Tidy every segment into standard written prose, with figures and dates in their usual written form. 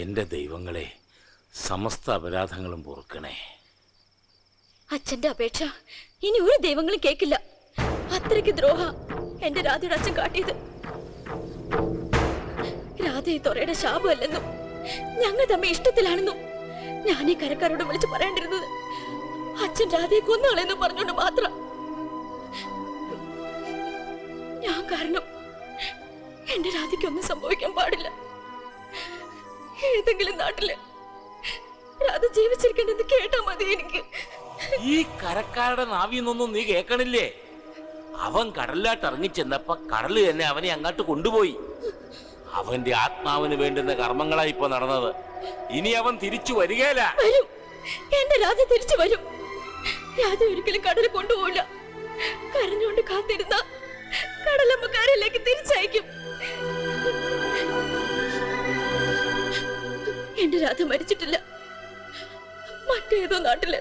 എന്റെ ദൈവങ്ങളെ, സമസ്ത അപരാധങ്ങളും പൊറുക്കണേ. അച്ഛന്റെ അപേക്ഷ ഇനി ഒരു ദൈവങ്ങളും കേൾക്കില്ല. അത്രയ്ക്ക് ദ്രോഹ എന്റെ രാധയുടെ അച്ഛൻ കാട്ടിയത്. രാധ ഈ തൊറയുടെ ശാപമല്ലെന്നും ഞങ്ങൾ തമ്മിൽ ഇഷ്ടത്തിലാണെന്നും ഞാൻ ഈ കരക്കാരോട് വിളിച്ച് പറയേണ്ടിരുന്നത് അച്ഛൻ രാധയെ കൊന്നാളെന്ന് പറഞ്ഞുകൊണ്ട് മാത്രം. ഞാൻ കാരണം എന്റെ രാധയ്ക്കൊന്നും സംഭവിക്കാൻ പാടില്ല. ഏതെങ്കിലും നാട്ടില് രാധ ജീവിച്ചിരിക്കേണ്ടത് കേട്ടാ മതി എനിക്ക്. ഈ കരക്കാരുടെ നാവിന്നൊന്നും നീ കേൾക്കണില്ലേ? അവൻ കടലിലാട്ട് ഇറങ്ങിച്ചെന്നപ്പോ കടല് തന്നെ അവനെ അങ്ങോട്ട് കൊണ്ടുപോയി. അവന്റെ ആത്മാവിന് വേണ്ടുന്ന കർമ്മങ്ങളാ ഇപ്പൊ നടന്നത്. ഇനി അവൻ തിരിച്ചു വരികയില്ല. വരും, എന്റെ രാധ തിരിച്ചു വരും. രാധ ഒരിക്കലും കടല് കൊണ്ടുപോകില്ല. കരഞ്ഞുകൊണ്ട് കാത്തിരുന്ന കടലമ്മ കരയിലേക്ക് തിരിച്ചയക്കും. എന്റെ രാധ മരിച്ചിട്ടില്ല. മറ്റേതോ നാട്ടില്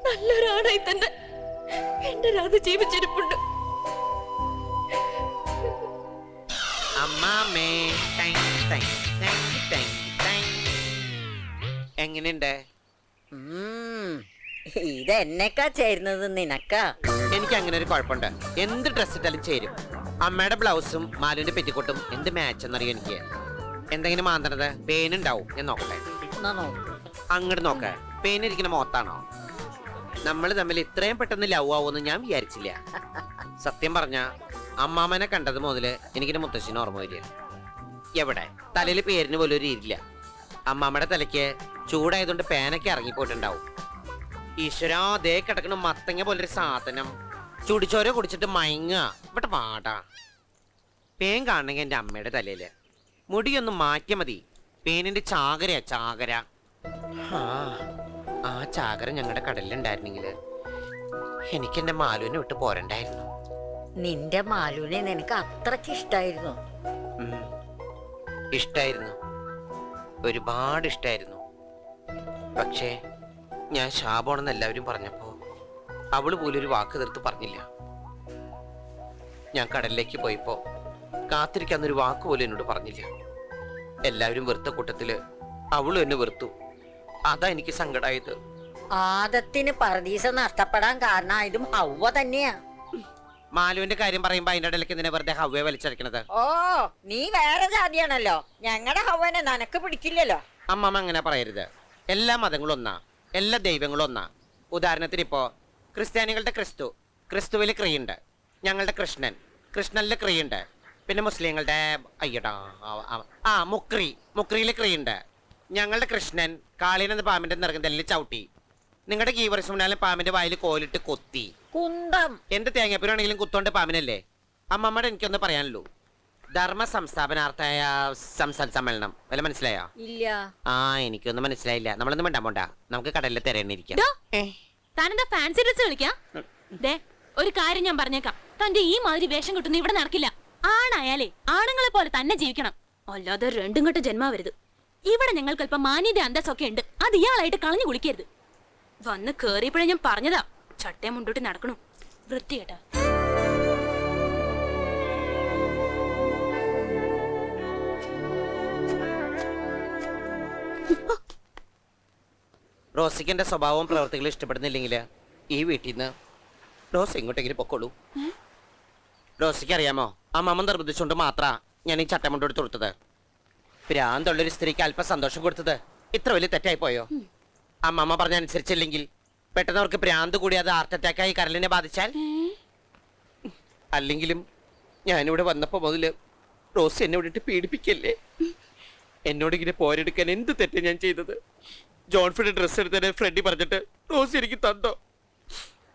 നല്ലൊരാണായി തന്നെ എന്റെ രാധ ജീവിച്ചിരിപ്പുണ്ട്. എങ്ങനെയുണ്ട്? ഇതെന്നെക്കാ ചേരുന്നത് നിനക്കാ. എനിക്ക് അങ്ങനെ ഒരു കുഴപ്പമുണ്ട്. എന്ത് ഡ്രസ് ഇട്ടാലും ചേരും. അമ്മയുടെ ബ്ലൗസും മാലുവിന്റെ പെറ്റിക്കോട്ടും എന്ത് മാച്ച് എന്നറിയോ എനിക്ക്. എന്തെങ്കിലും മാന്തണത് പേനുണ്ടാവും. ഞാൻ നോക്കട്ടെ. അങ്ങോട്ട് നോക്ക. പേനിരിക്കുന്ന മോത്താണോ? നമ്മൾ തമ്മിൽ ഇത്രയും പെട്ടെന്ന് ലവ് ആവുമെന്ന് ഞാൻ വിചാരിച്ചില്ല. സത്യം പറഞ്ഞ അമ്മാമനെ കണ്ടത് മുതല് എനിക്കിന്റെ മുത്തശ്ശിന് ഓർമ്മ വരിക. എവിടെ തലയിൽ പേരിന് പോലും ഒരു ഇരില്ല. അമ്മാമ്മയുടെ തലയ്ക്ക് ചൂടായതുകൊണ്ട് പേനൊക്കെ ഇറങ്ങിപ്പോയിട്ടുണ്ടാവും. ഈശ്വരാ, ദേ കിടക്കണ മത്തങ്ങ പോലൊരു സാധനം. ചുടിച്ചോര കുടിച്ചിട്ട് മയങ്ങുക. ഇവിടെ പാടാ. പേൻ കാണണമെങ്കിൽ എൻ്റെ അമ്മയുടെ തലയില് മുടിയൊന്നും മാറ്റിയ മതി. പേനിന്റെ ചാകരയാ, ചാകര. ആ ചാകര ഞങ്ങളുടെ കടലിലുണ്ടായിരുന്നെങ്കിൽ എനിക്ക് എന്റെ മാലുവിനെ വിട്ട് പോരണ്ടായിരുന്നു. നിന്റെ മാലുവിനെ നിനക്ക് അത്രക്ക് ഇഷ്ടായിരുന്നു? ഇഷ്ടായിരുന്നു, ഒരുപാട് ഇഷ്ടായിരുന്നു. പക്ഷേ ഞാൻ ശാപമാണെന്ന് എല്ലാവരും പറഞ്ഞപ്പോ അവള് പോലും ഒരു വാക്ക് തീർത്ത് പറഞ്ഞില്ല. ഞാൻ കടലിലേക്ക് പോയപ്പോ കാത്തിരിക്കാന്നൊരു വാക്ക് പോലും എന്നോട് പറഞ്ഞില്ല. എല്ലാവരും വെറുത്ത കൂട്ടത്തില് അവളും എന്നെ വെറുത്തു. അതാ എനിക്ക് സങ്കടായത്. ആദത്തിന് പർദീസ നഷ്ടപ്പെടാൻ കാരണമായതും ഹവ്വ തന്നെയാ. മാലുവിന്റെ കാര്യം പറയുമ്പോ അതിന്റെ ഇടയിലേക്ക് എന്തിനാ വെറുതെ ഹവ്വയെ വലിച്ചടക്കണത്? ഓ, നീ വേറെ ജാതിയാണല്ലോ. ഞങ്ങളുടെ ഹവ്വനെ നിനക്ക് പിടിക്കില്ലല്ലോ. അമ്മമ്മ അങ്ങനെ പറയരുത്. എല്ലാ മതങ്ങളും ഒന്നാ, എല്ലാ ദൈവങ്ങളും ഒന്നാ. ഉദാഹരണത്തിന് ഇപ്പോ ക്രിസ്ത്യാനികളുടെ ക്രിസ്തു, ക്രിസ്തുവിൽ ക്രിയുണ്ട്. ഞങ്ങളുടെ കൃഷ്ണൻ, കൃഷ്ണനിൽ ക്രിയുണ്ട്. പിന്നെ മുസ്ലിങ്ങളുടെ അയ്യടാ മുക്രി, മുക്രിയിൽ ക്രിയുണ്ട്. ഞങ്ങളുടെ കൃഷ്ണൻ കാളിനെന്ന പാമ്പിന്റെ നിറകുന്തലിൽ ചവിട്ടി. നിങ്ങളുടെ ഗീവർസുനാലും പാമ്പിന്റെ വായിൽ കോലിട്ട് കൊത്തി. കുന്തം. എന്ത് തേങ്ങാപ്പൂരാണെങ്കിലും കുത്തോണ്ട് പാമ്പിനല്ലേ. അമ്മമ്മയുടെ എനിക്കൊന്ന് പറയാനുള്ളൂ. ധർമ്മ സംസ്ഥാപനാർത്ഥായ സംസ്ഥാന സമ്മേളനം വല്ല മനസ്സിലായോ? ഇല്ല. എനിക്കൊന്നും മനസ്സിലായില്ല. നമ്മളൊന്നും വേണ്ട പോണ്ട, നമുക്ക് കടലിൽ തിരയണിരിക്കാം. താനെന്താ ഫാൻസി ഡ്രസ് കളിക്കാ? ഒരു കാര്യം ഞാൻ പറഞ്ഞേക്കാം, തന്റെ ഈ മാതിരി വേഷം കിട്ടുന്ന ഇവിടെ നടക്കില്ല. ആണായാലേ ആണുങ്ങളെ പോലെ തന്നെ ജീവിക്കണം, അല്ലാതെ രണ്ടും കെട്ട ജന്മാവരുത്. ഇവിടെ ഞങ്ങൾക്ക് അല്പം മാന്യത അന്തസ്സൊക്കെ ഉണ്ട്, അത് ഇയാളായിട്ട് കളഞ്ഞു കുളിക്കരുത്. വന്ന് കേറിയപ്പോഴേ ഞാൻ പറഞ്ഞതാ, ചട്ടയും മുണ്ടോട്ട് നടക്കണു വൃത്തികേട്ടാ. റോസിക്ക് എന്റെ സ്വഭാവവും പ്രവർത്തികളും ഇഷ്ടപ്പെടുന്നില്ലെങ്കിൽ ഈ വീട്ടിൽ നിന്ന് റോസ് എങ്ങോട്ടെങ്കിലും പൊക്കോളൂ. റോസിക്ക് അറിയാമോ, അമ്മമ്മ നിർബന്ധിച്ചുകൊണ്ട് മാത്രാ ഞാൻ ഈ ചട്ടമുണ്ട് എടുത്ത് കൊടുത്തത്. ഭ്രാന്തുള്ളൊരു സ്ത്രീക്ക് അല്പം സന്തോഷം കൊടുത്തത് ഇത്ര വലിയ തെറ്റായി പോയോ? അമ്മമ്മ പറഞ്ഞ അനുസരിച്ചില്ലെങ്കിൽ പെട്ടെന്ന് അവർക്ക് ഭ്രാന്ത് കൂടി അത് ഹാർട്ട് അറ്റാക്കായി കരളിനെ ബാധിച്ചാൽ. അല്ലെങ്കിലും ഞാനിവിടെ വന്നപ്പോ മുതല് റോസ് എന്നെ വിട്ടിട്ട് പീഡിപ്പിക്കല്ലേ. എന്നോട് ഇങ്ങനെ പോരെടുക്കാൻ എന്ത് തെറ്റാ ഞാൻ ചെയ്തത്? ജോൺഫിയുടെ ഡ്രസ്സ് എടുത്തതിനെ ഫ്രണ്ടി പറഞ്ഞിട്ട് റോസ് എനിക്ക് തന്നോ?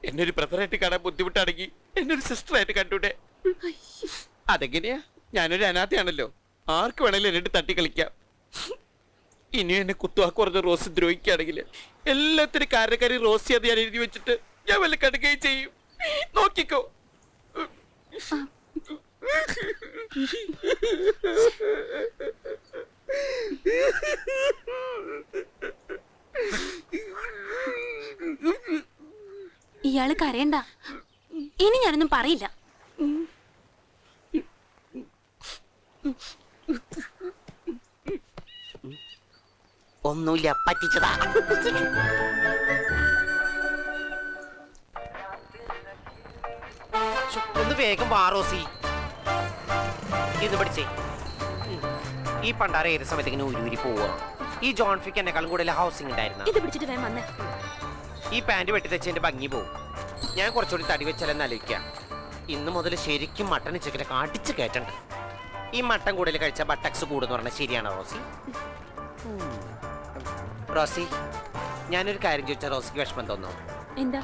എന്നെ ഒരു ബ്രദറായിട്ട് കാണാൻ ബുദ്ധിമുട്ടാണെങ്കിൽ എന്നെ ഒരു സിസ്റ്ററായിട്ട് കണ്ടൂടെ? അതെങ്ങനെയാ? ഞാനൊരു അനാഥയാണല്ലോ, ആർക്ക് വേണേലും എന്നിട്ട് തട്ടി കളിക്കാം. ഇനിയും എന്നെ കുത്തുവാക്ക് പറഞ്ഞ റോസ് ദ്രോഹിക്കുകയാണെങ്കിൽ എല്ലാത്തിനും കാരണക്കാരി റോസി അത് ഞാൻ എഴുതി വെച്ചിട്ട് ഞാൻ വല്ല കടുകയും ചെയ്യും. നോക്കിക്കോ. ഇയാള് കരയണ്ട, ഇനി ഞാനൊന്നും പറയില്ല. ഒന്നുമില്ല, പറ്റിച്ചതാ. ഒന്ന് വേഗം വാ റോസി. ഇത് പിടിച്ചേ. ഈ പണ്ടാര ഏത് സമയത്ത് ഇങ്ങനെ ഉരുവിരി പോവാ? ഈ ജോൺ ഫിക്ക് എന്നെക്കാളും കൂടുതൽ ഹൗസിംഗ് ഉണ്ടായിരുന്നു. ഇത് പിടിച്ചിട്ട് വേഗം വന്നേ. ഈ പാന്റ് വെട്ടി തെച്ചതിന്റെ ഭംഗി പോവും. ഞാൻ കുറച്ചുകൂടി തടി വെച്ചാലെന്ന് ആലോചിക്കാം. ഇന്ന് മുതൽ ശരിക്കും മട്ടൻ ചിക്കനൊക്കെ അടിച്ച് കയറ്റണ്ട്. ഈ മട്ടൻ കൂടുതൽ കഴിച്ചാൽ ബട്ടക്സ് കൂടുന്ന് പറഞ്ഞാൽ ശരിയാണോ റോസി? റോസി, ഞാനൊരു കാര്യം ചോദിച്ചാൽ റോസിക്ക് വിഷമം തോന്നോ? എന്താ?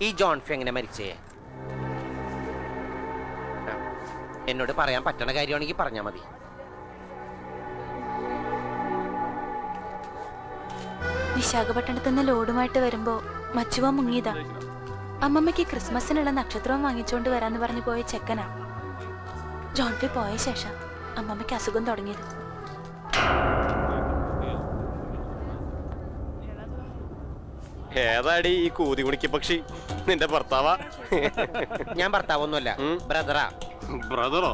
ഈ ജോൺ ഫി എങ്ങനെ മരിച്ചേ? എന്നോട് പറയാൻ പറ്റണ കാര്യമാണെങ്കിൽ പറഞ്ഞാൽ മതി. വിശാഖപട്ടണത്ത് നിന്ന് ലോഡുമായിട്ട് വരുമ്പോ മച്ചുവ മുങ്ങിയതാ. അമ്മമ്മയ്ക്ക് ക്രിസ്മസിനുള്ള നക്ഷത്രം വാങ്ങിച്ചോണ്ട് വരാന്ന് പറഞ്ഞു പോയ ചെക്കനാ. ജോൺ ഫി പോയ ശേഷം അമ്മമ്മയ്ക്ക് അസുഖം തുടങ്ങിയത്. ഏതാടി ഈ കൂതി കുണിക്ക് പക്ഷി? നിന്റെ ഭർത്താവാ? ഞാൻ ഭർത്താവൊന്നുമല്ല, ബ്രദറാ. ബ്രദറോ?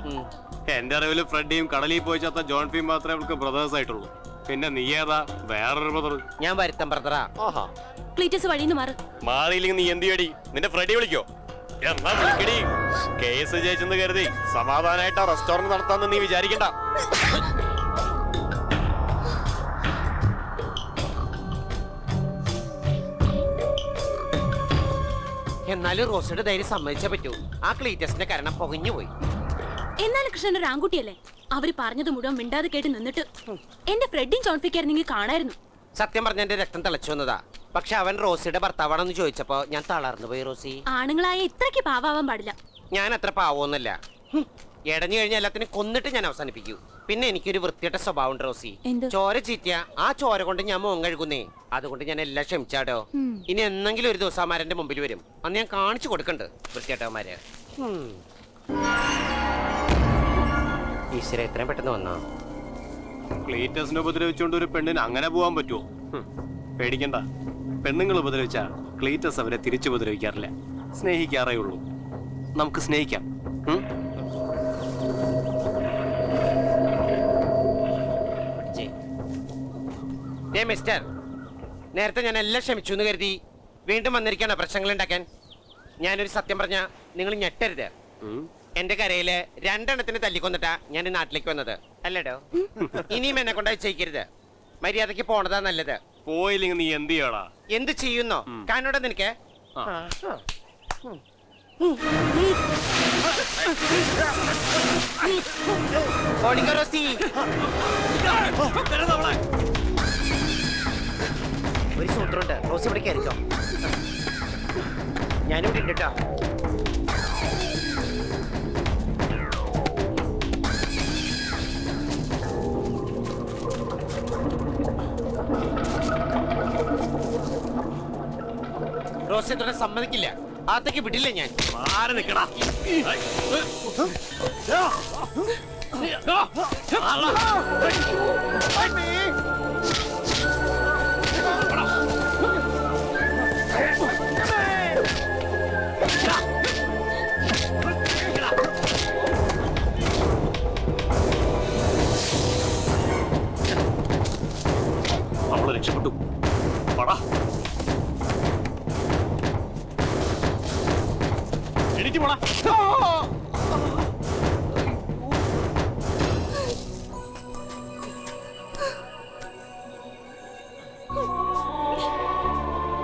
എന്റെ അറിവില് ഫ്രെഡിയും കടലിൽ പോയി ചത്ത ജോൺ ഫിയും മാത്രമേ അവൾക്ക് ബ്രദേഴ്സ് ആയിട്ടുള്ളൂ. പിന്നെ നീ ഏതാ? വേറൊരു ബ്രദർ? ഞാൻ വരുത്തം ബ്രദറാ. ആഹാ, ക്ലീറ്റസ് വഴിന്ന് മാറ്. മാറിയില്ലെങ്കിൽ നീ എന്ത് ചെയ്യടി? നിന്റെ ഫ്രെഡി വിളിക്കോ? എന്നാ വിളിക്കടി. കേസ് ജയിച്ചെന്ന് കരുതി സമാധാനമായിട്ട് ആ റെസ്റ്റോറന്റ് നടത്താന്ന് നീ വിചാരിക്കണ്ട. എന്നാലും റോസിയുടെ ധൈര്യം സമ്മതിച്ചേ പറ്റൂ. ആ ക്ലീറ്റസിന്റെ കാരണം പൊകഞ്ഞു പോയി. എന്നാലും കൃഷ്ണൻ ഒരു ആൺകുട്ടിയല്ലേ? അവര് പറഞ്ഞത് മുഴുവൻ മിണ്ടാതെ കേട്ട് നിന്നിട്ട് എന്റെ ഫ്രെഡിയും ജോൺഫിക്കായിരുന്നെങ്കിൽ കാണായിരുന്നു. സത്യം പറഞ്ഞ എന്റെ രക്തം തിളച്ചു വന്നതാ. പക്ഷെ അവൻ റോസിയുടെ ഭർത്താവാണെന്ന് ചോദിച്ചപ്പോ ഞാൻ തളർന്നു പോയി റോസി. ആണുങ്ങളായ ഇത്രയ്ക്ക് പാവാൻ പാടില്ല. ഞാൻ അത്ര പാവമൊന്നുമല്ല. എടഞ്ഞു കഴിഞ്ഞാൽ എല്ലാത്തിനും കൊന്നിട്ട് ഞാൻ അവസാനിപ്പിക്കൂ. പിന്നെ എനിക്കൊരു വൃത്തിയുടെ സ്വഭാവം ഉണ്ട് റോസി. എന്ത്? ചോര ചീറ്റിയ ആ ചോര കൊണ്ട് ഞാൻ മോൻ കഴുകുന്നേ. അതുകൊണ്ട് ഞാൻ എല്ലാം ക്ഷമിച്ചാടോ. ഇനി എന്നെങ്കിലും ഒരു ദിവസം അമാരന്റെ മുമ്പിൽ വരും. അന്ന് ഞാൻ കാണിച്ചു കൊടുക്കണ്ട് വൃത്തിയേട്ടവന്മാരെ. ഈശ്വര, എത്രയും പെട്ടെന്ന് വന്നോ? ക്ലീറ്റസിനെ ഉപദ്രവിച്ചുകൊണ്ട് ഒരു പെണ്ണിന് അങ്ങനെ പോവാൻ പറ്റുമോ? പേടിക്കണ്ട. പെണ്ണുങ്ങൾ ഉപദ്രവിച്ചാ ക്ലീറ്റസ് അവരെ തിരിച്ചു ഉപദ്രവിക്കാറില്ല, സ്നേഹിക്കാറേ ഉള്ളൂ. നമുക്ക് സ്നേഹിക്കാം. മിസ്റ്റർ, നേരത്തെ ഞാൻ എല്ലാം ക്ഷമിച്ചു എന്ന് കരുതി വീണ്ടും വന്നിരിക്കാണ് പ്രശ്നങ്ങൾ ഉണ്ടാക്കാൻ. ഞാനൊരു സത്യം പറഞ്ഞ നിങ്ങൾ ഞെട്ടരുത്. എന്റെ കരയില് 2 എണ്ണത്തിന് തല്ലിക്കൊന്നിട്ടാ ഞാൻ ഈ നാട്ടിലേക്ക് വന്നത് അല്ലേടോ. ഇനിയും എന്നെ കൊണ്ടായി ചെയ്യിക്കരുത്. മര്യാദക്ക് പോണതാ നല്ലത്. പോയില്ലെങ്കിൽ നീ എന്ത് ചെയ്യടാ? എന്ത് ചെയ്യുന്നോ കാണോടെ നിനക്ക്? ഒരു സൂത്രമുണ്ട്. റോസ് ഇവിടെ കയറിക്കോ. ഞാനിവിടെ ഉണ്ട് കേട്ടോ. റോസ് തുടരെ സമ്മതിക്കില്ല. അകത്തേക്ക് വിടില്ല ഞാൻ. ആരെ നിക്കടാ? അവളെ രക്ഷപ്പെട്ടു. പടാ, എണീറ്റ് പോടാ.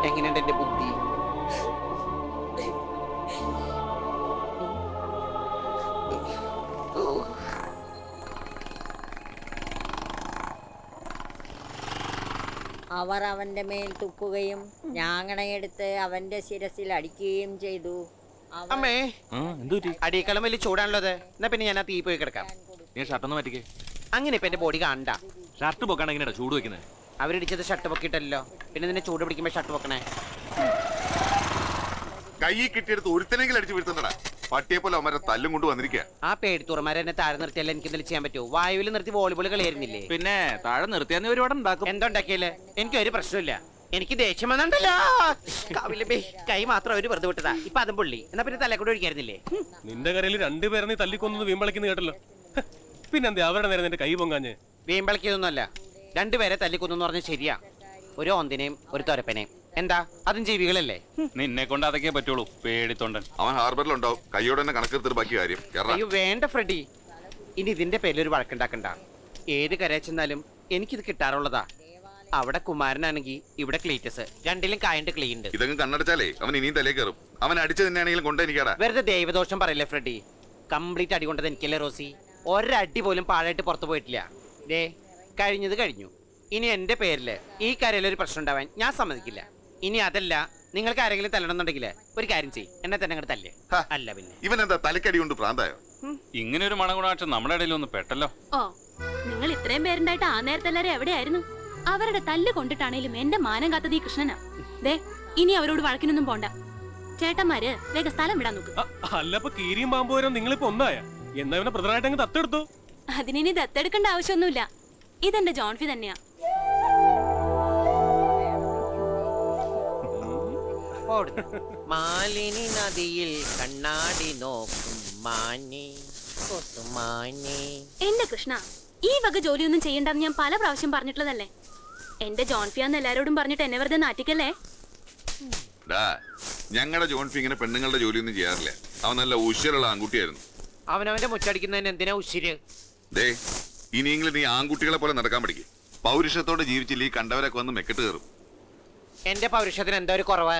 എങ്ങനെയുണ്ട് എന്റെ ബുദ്ധി? അവർ അവന്റെ മേൽ തുപ്പുകയും ഞാങ്ങണയെടുത്ത് അവന്റെ ശിരസിൽ അടിക്കുകയും ചെയ്തു. അമ്മേ, അടിയേക്കാളും വലിയ ചൂടാണല്ലോ അത്. എന്നാ പിന്നെ ഞാൻ ആ തീ പോയി കിടക്കാം. അങ്ങനെ ഇപ്പൊ എന്റെ ബോഡി കാണണ്ട. ഷർട്ട് പൊക്കാണ് എങ്ങനെയാ ചൂട് വെക്കുന്നത്? അവരിടിച്ചത് ഷർട്ട് പൊക്കിയിട്ടല്ലോ. പിന്നെ നിന്നെ ചൂട് പിടിക്കുമ്പോ ഷർട്ട് പൊക്കണേ. കൈ കിട്ടിയെടുത്ത് ഒരുത്തനെങ്കിലും അടിച്ചു വീഴ്ത്തണ്ടടാ. പട്ടിയെ പോലെ അവന്മാരെ തല്ലും കൊണ്ട് വന്നിരിക്കുക. ആ പേടിത്തുറമാരെ എന്നെ താഴെ നിർത്തിയല്ല എനിക്ക് എന്തെങ്കിലും ചെയ്യാൻ പറ്റുമോ? വായുവിൽ നിർത്തി വോളിബോൾ കളിയായിരുന്നില്ലേ? പിന്നെ താഴെ നിർത്തിയാൽ ഒരുപാട് ഉണ്ടാക്കും. എന്തുണ്ടാക്കിയല്ലേ? എനിക്ക് ഒരു പ്രശ്നമില്ല. എനിക്ക് ദേഷ്യം വന്നിട്ടല്ലോ. കവിലബേ, കൈ മാത്രം അവര് വെറുതെ വിട്ടതാ. ഇപ്പൊ അതും പുള്ളി. എന്നാ പിന്നെ തലക്കൂടെ ഒഴിക്കായിരുന്നില്ലേ? നിന്റെ കരയിൽ രണ്ടുപേരെ നീ തല്ലിക്കൊന്നു വീമ്പളിക്കുന്നു കേട്ടല്ലോ. പിന്നെന്താ അവരുടെ നേരെ നിന്റെ കൈ പൊങ്ങാഞ്ഞ്? വീമ്പളിക്കൊന്നുമല്ല, രണ്ടുപേരെ തല്ലിക്കൊന്നു പറഞ്ഞ ശരിയാ. ഒരു ഓന്തിനെയും ഒരു തൊരപ്പനെയും. എന്താ, അതും ജീവികളല്ലേ? നിന്നെ കൊണ്ട് അതൊക്കെ പറ്റുള്ളൂ, പേടിത്തൊണ്ടൻ. അവൻ ഹാർബറിലുണ്ടാവും. കൈയോടെ തന്നെ കണക്കെടുത്തിട്ട് ബാക്കി കാര്യം. കേരള അയ്യോ വേണ്ട ഫ്രെഡി, ഇനി ഇതിന്റെ പേരിലൊരു വഴക്കുണ്ടാക്കണ്ട. ഏത് കരയിൽ ചെന്നാലും എനിക്കിത് കിട്ടാറുള്ളതാ. അവിടെ കുമാരനാണെങ്കിൽ ഇവിടെ ക്ലീറ്റസ്, രണ്ടിലും കായണ്ട് ക്ലീനുണ്ട്. ഇതങ്ങ് കണ്ണടച്ചാലേ അവൻ ഇനിയും തലേ കയറും. അവൻ അടിച്ചു തന്നെയാണെങ്കിലും കൊണ്ടെനിക്കാടാ. വെറുതെ ദൈവദോഷം പറയില്ലേ ഫ്രെഡി. കംപ്ലീറ്റ് അടി കൊണ്ടത് എനിക്കല്ലേ റോസി. ഒരടി പോലും പാഴായിട്ട് പുറത്തു പോയിട്ടില്ല. ദേ, കഴിഞ്ഞത് കഴിഞ്ഞു. ഇനി എന്റെ പേരില് ഈ കരയിലൊരു പ്രശ്നം ഉണ്ടാവാൻ ഞാൻ സമ്മതിക്കില്ല. ഇനി അതല്ല, നിങ്ങൾക്ക് ആരെങ്കിലും തല്ലണമെന്നുണ്ടെങ്കിൽ ഒരു കാര്യം ചെയ്യും, എന്നെ തന്നെ അങ്ങോട്ട് തല്ലേ. ഹ. അല്ല പിന്നെ ഇവൻ എന്താ തലക്കടി കൊണ്ട് പ്രാന്തായോ? ഇങ്ങനെ ഒരു മണഗുണാക്ഷം നമ്മുടെ ഇടയിൽ ഒന്ന് പെട്ടല്ലോ. ഓ, നിങ്ങൾ ഇത്രയും പേരുണ്ടായിട്ട് ആ നേരത്തെ എല്ലാരും എവിടെയായിരുന്നു? അവരുടെ തല്ല് കൊണ്ടിട്ടാണേലും എന്റെ മാനം കാത്തത് ഈ കൃഷ്ണനാ. ദേ, ഇനി അവരോട് വഴക്കിനൊന്നും പോണ്ട. ചേട്ടന്മാര് വേഗം സ്ഥലം വിടാൻ നോക്ക്. അല്ലപ്പോ കീരിയും പാമ്പുവരും നിങ്ങളിപ്പോ ഒന്നായ എന്നാ ഇവനെ പ്രധാനമായിട്ട് അങ്ങ് തത്തെടുത്തു. അതിനി ദത്തെടുക്കേണ്ട ആവശ്യമൊന്നുമില്ല. ഇതെന്റെ ജോൺഫി തന്നെയാ. മാലിനി നദിയിൽ കണ്ണാടി നോക്കും മാനി കൊത്തുമാനി. എന്റെ കൃഷ്ണ, ഈ വക ജോലിയൊന്നും ചെയ്യണ്ടെന്ന് ഞാൻ പല പ്രാവശ്യം പറഞ്ഞിട്ടുള്ളതല്ലേ. എന്റെ ജോൺഫിയാന്ന് എല്ലാരോടും പറഞ്ഞിട്ട് എന്നെ വെറുതെ നാറ്റിക്കല്ലേ. ഡാ, ഞങ്ങളുടെ ജോൺഫി ഇങ്ങനെ പെണ്ണുങ്ങളുടെ ജോലിയൊന്നും ചെയ്യാറില്ല. അവൻ നല്ല ഉശിരുള്ള ആൺകുട്ടിയായിരുന്നു. അവനവന്റെ മുച്ചടിക്കുന്നതിന് എന്തിനാ ഉശിര്? ദേ, ഇനിയെങ്കിലും നീ ആൺകുട്ടികളെ പോലെ നടക്കാൻ പഠിക്കും. പൗരുഷത്തോടെ ജീവിച്ചില്ല ഈ കണ്ടവരൊക്കെ വന്ന് മെക്കെട്ട് കയറും. എന്റെ പൗരുഷത്തിന് എന്താ ഒരു കുറവ്?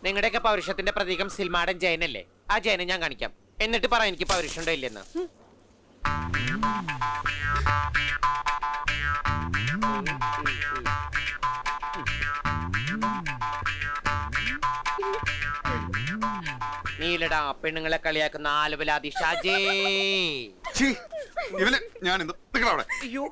നിങ്ങളുടെയൊക്കെ പൗരുഷത്തിന്റെ പ്രതീകം സിൽമാടൻ ജയനല്ലേ? ആ ജയനെ ഞാൻ കാണിക്കാം, എന്നിട്ട് പറ എനിക്ക് പൗരുഷമുണ്ടോ ഇല്ലെന്ന്. നീലടാ പെണ്ണുങ്ങളെ കളിയാക്കുന്ന ആലുവലാതി ഷാജേ. ഛീ, ഇവനെ ഞാൻ ഇന്ന് നിങ്ങളവിടെ. അയ്യോ